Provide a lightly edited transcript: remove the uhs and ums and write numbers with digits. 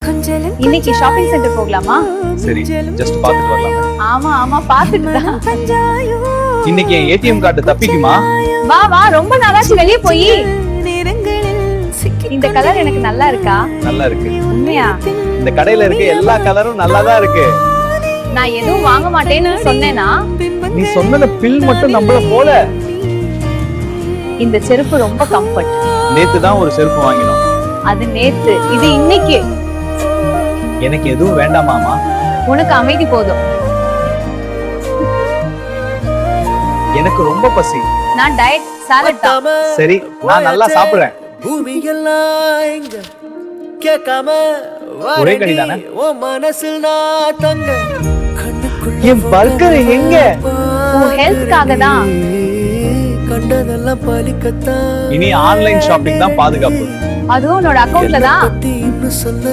இன்னைக்கு shopping centre போகலாமா? சரி, ஜஸ்ட் பாத்துட்டு வரலாம். ஆமா ஆமா பாத்துட்டு தான். இன்னைக்கு என் ஏடிஎம் கார்டு தப்பிக்குமா? வா வா, ரொம்ப நாளாச்சு வெளிய போய். இந்த கலர் எனக்கு நல்லா இருக்கா? நல்லா இருக்கு. உண்மையா? இந்த கடையில இருக்க எல்லா கலரும் நல்லா தான் இருக்கு. நான் எதுவும் வாங்க மாட்டேன்னு சொன்னேனா? நீ சொன்னத பில் மட்டும் நம்மள போல. இந்த செருப்பு ரொம்ப கம்ஃபர்ட். நேத்து தான் ஒரு செருப்பு வாங்கினோம். அது நேத்து, இது இன்னைக்கு. எனக்கு எதுவும் வேண்டாமாமா? உனக்கு அமைதி போதும். எனக்கு ரொம்ப பசி. நான் டயட் சாலட் தான். சரி, நான் நல்லா சாப்பிடுறேன். பூமி எல்லாம் எங்க கேட்காம ஒரே கனிதானே? ஓ மனசில் நான் தங்க என் பர்கர் எங்க? உன் ஹெல்த்காக தான். கண்டதெல்லாம் பலிக்கத்தான். இனி ஆன்லைன் ஷாப்பிங் தான் பாதுகாப்பு. அதுவும் உன்னோட அக்கவுண்ட்ல தான். இன்னும் சொல்ல